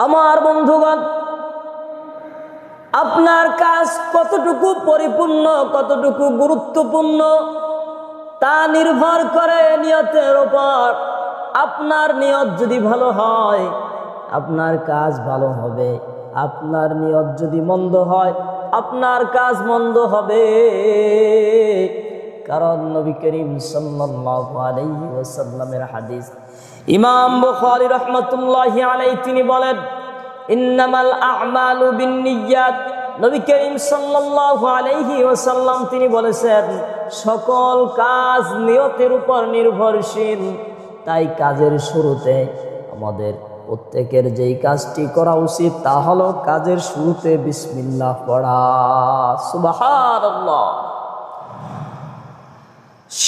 আমার বন্ধুগণ, আপনার কাজ কতটুকু পরিপূর্ণ, কতটুকু গুরুত্বপূর্ণ তা নির্ভর করে নিয়তের উপর। আপনার নিয়ত যদি ভালো হয়, আপনার কাজ ভালো হবে। আপনার নিয়ত যদি মন্দ হয়, আপনার কাজ মন্দ হবে। কারণ নবী করিম সাল্লাল্লাহু আলাইহি ওয়াসাল্লামের হাদিস, ইমাম বুখারী রাহমাতুল্লাহি আলাইহি তিনি বলেন, ইন্নামাল আ'মালু বিন্নিয়াত। নবী করিম সাল্লাল্লাহু আলাইহি ওয়াসাল্লাম তিনি বলেছেন, সকল কাজ নিয়তের উপর নির্ভরশীল। তাই কাজের শুরুতে আমাদের প্রত্যেকের যেই কাজটি করা উচিত তা হলো কাজের শুরুতে বিসমিল্লাহ পড়া। সুবহানাল্লাহ।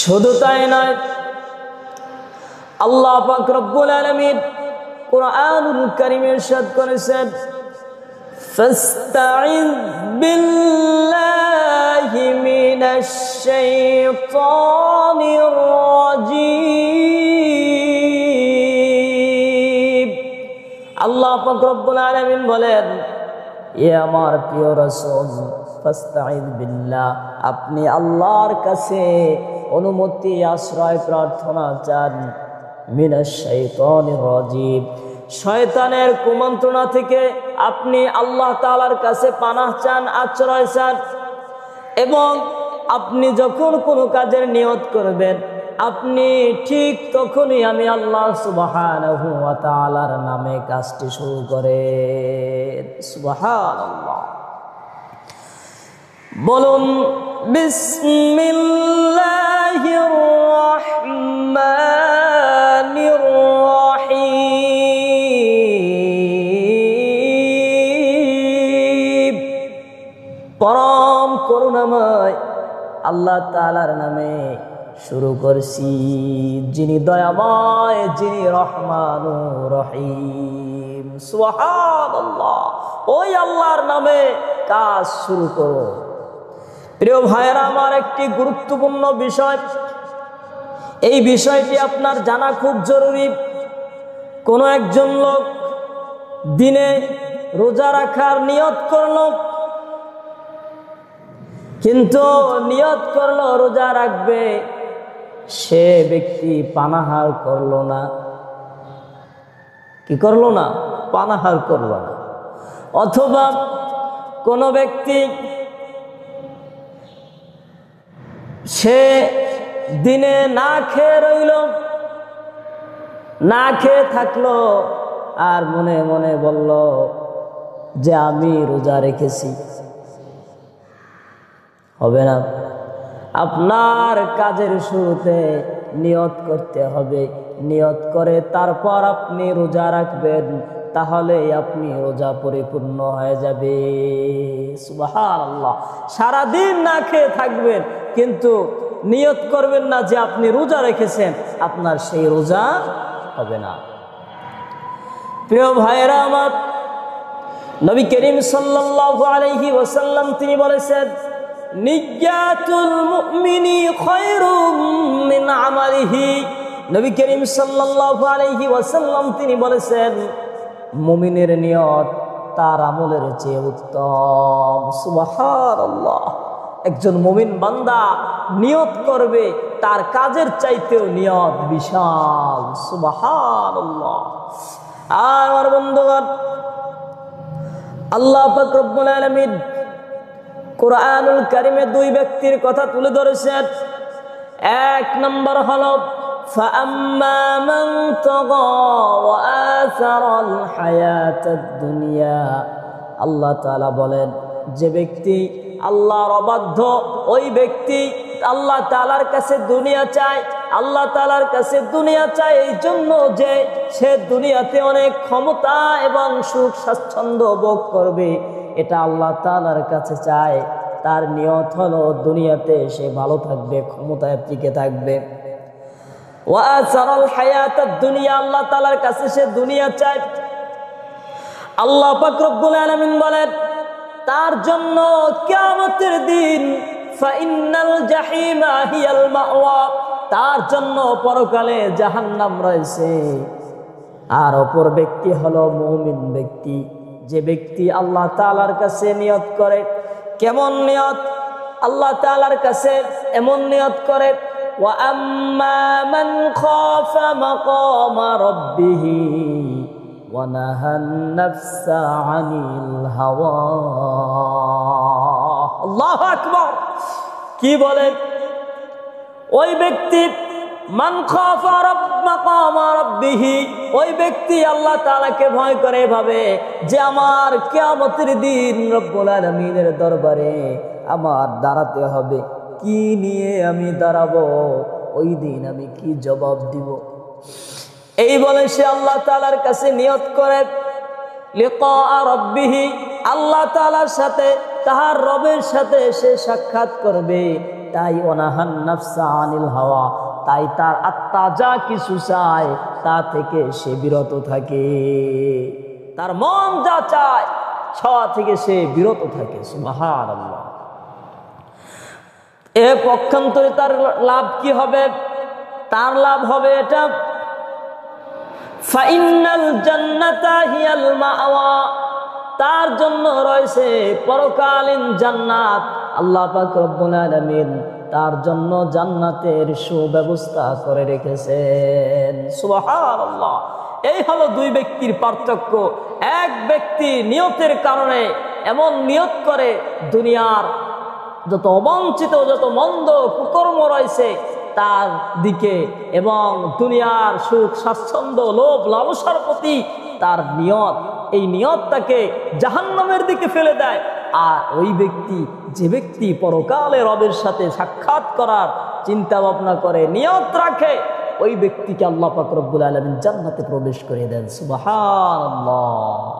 শুধু তাই নয়, আল্লাহ পাক রব্বুল আলামিন কুরআনুল কারীমে ইরশাদ করেছেন, ফাস্তাইয বিল্লাহি মিনাশ শাইতানির রাজীম। আল্লাহ পাক রব্বুল আলামিন বলেন, এ আমার প্রিয় রাসূল, ফাস্তাইয বিল্লাহ, আপনি আল্লাহর কাছে অনুমতি, আশ্রয় প্রার্থনা চান, মিনাশ শাইতানির রাজীম, শয়তানের কুমন্ত্রণা থেকে আপনি আল্লাহ তাআলার কাছে পানাহ চান, আশ্রয় চান। এবং আপনি যখন কোনো কাজের নিয়ত করবেন, আপনি ঠিক তখনই আমি আল্লাহ সুবহানাহু ওয়া তাআলার নামে কাজটি শুরু করেন। সুবহানাল্লাহ। বলুন, বিসমিল্লাহির রাহমানির রাহিম। পরম করুণাময় আল্লাহ তাআলার নামে শুরু করছি, যিনি দয়াময়, যিনি রহমানুর রহিম। সুবহানাল্লাহ। ওই আল্লাহর নামে কাজ শুরু করো। প্রিয় ভাইয়েরা আমার, একটি গুরুত্বপূর্ণ বিষয়, এই বিষয়টি আপনার জানা খুব জরুরি। কোনো একজন লোক দিনে রোজা রাখার নিয়ত করলো, কিন্তু নিয়ত করলো রোজা রাখবে, সে ব্যক্তি পানাহার করলো না। কি করলো না? পানাহার করলো না। অথবা কোনো ব্যক্তি সে দিনে না খেয়ে রইল, না খেয়ে থাকলো, আর মনে মনে বলল যে আমি রোজা রেখেছি। হবে না। আপনার কাজের শুরুতে নিয়ত করতে হবে, নিয়ত করে তারপর আপনি রোজা রাখবেন, তাহলে আপনি রোজা পরিপূর্ণ হয়ে যাবে। সুবহানাল্লাহ। সারাদিন না খেয়ে থাকবেন, কিন্তু নিয়ত করবেন না যে আপনি রোজা রেখেছেন, আপনার সেই রোজা হবে না। প্রিয় ভাইয়েরা আমার, নবী করিম সাল্লাল্লাহু আলাইহি ওয়াসাল্লাম তিনি বলেছেন, নিয়াতুল মুমিনি খায়রুম মিন আমালিহি। নবী করিম সাল্লাল্লাহু আলাইহি ওয়াসাল্লাম তিনি বলেছেন, মুমিনের নিয়ত তার আমলের চেয়ে উত্তম। সুবহানাল্লাহ। একজন মুমিন বান্দা নিয়ত করবে, তার কাজের চাইতেও নিয়ত বিশাল। সুবহানাল্লাহ। আর আমার বন্ধুগণ, আল্লাহ পাক রব্বুল আলামিন কুরআনুল কারীমে দুই ব্যক্তির কথা তুলে ধরেছেন। এক নম্বর হলো ফাআম্মা মান তাগা ওয়া আসারাল হায়াতাদ দুনিয়া। আল্লাহ তাআলা বলেন, যে ব্যক্তি আল্লাহর অবাধ্য, ওই ব্যক্তি আল্লাহ তাআলার কাছে দুনিয়া চায়। আল্লাহ তাআলার কাছে দুনিয়া চায় এই জন্য যে সে দুনিয়াতে অনেক ক্ষমতা এবং সুখ স্বাচ্ছন্দ্য ভোগ করবে, এটা আল্লাহ তাআলার কাছে চায়। তার নিয়ত হলো দুনিয়াতে সে ভালো থাকবে, ক্ষমতায় টিকে থাকবে। ওয়া আসারাল হায়াতাদ দুনিয়া, আল্লাহ তাআলার কাছে সে দুনিয়া চায়। আল্লাহ পাক রব্বুল আলামিন বলেন, তার জন্য কিয়ামতের দিন ফাইন্নাল জাহিমা হিয়াল মাওয়া, তার জন্য পরকালে জাহান্নাম রয়েছে। আর অপর ব্যক্তি হলো মুমিন ব্যক্তি, যে ব্যক্তি আল্লাহ তাআলার কাছে নিয়ত করে। কেমন নিয়ত? আল্লাহ তাআলার কাছে এমন নিয়ত করে, ওয়া আম্মা মান খাফা মাকামা রাব্বিহি ওয়া নাহান নাফসা আনিল হাওয়া। আল্লাহু আকবার। কি বলে? ওই ব্যক্তি মান খাফা মাকামা রাব্বিহি, ওই ব্যক্তি আল্লাহ তাআলাকে ভয় করে এভাবে যে আমার কিয়ামতের দিন রব্বুল আলামিনের দরবারে আমার দাঁড়াতে হবে, কি নিয়ে আমি দাঁড়াবো, ওই দিন আমি কি জবাব দিব। এই বলে সে আল্লাহ তাআলার কাছে নিয়ত করে লিকা রাব্বিহি, আল্লাহ তাআলার সাথে, তাহার রবের সাথে সে সাক্ষাৎ করবে। তাই ওয়ানাহান নাফসা আনিল হাওয়া, তাই তার আত্মা যা কিছু চায় তা থেকে সে বিরত থাকে, তার মন যা চায় সব থেকে সে বিরত থাকে। সুবহানাল্লাহ। এ পক্ষান্তরে তার লাভ কি হবে? তার লাভ হবে এটা, ফাইন্নাল জান্নাতা হিয়াল মাওয়া, তার জন্য রয়েছে পরকালীন জান্নাত। আল্লাহ পাক রব্বুল আলামিন তার জন্য জান্নাতের সুব্যবস্থা করে রেখেছেন। সুবহানাল্লাহ। এই হলো দুই ব্যক্তির পার্থক্য। এক ব্যক্তি নিয়তের কারণে এমন নিয়ত করে দুনিয়ার যত অবাঞ্ছিত, যত মন্দ কুকর্ম রয়েছে তার দিকে, এবং দুনিয়ার সুখ স্বাচ্ছন্দ্য লোভ লালসার প্রতি তার নিয়ত, এই নিয়ত তাকে জাহান্নামের দিকে ফেলে দেয়। আর ওই ব্যক্তি, যে ব্যক্তি পরকালে রবের সাথে সাক্ষাৎ করার চিন্তা ভাবনা করে, নিয়ত রাখে, ওই ব্যক্তিকে আল্লাহ পাক রব্বুল আলামিন জান্নাতে প্রবেশ করে দেন। সুবহানাল্লাহ।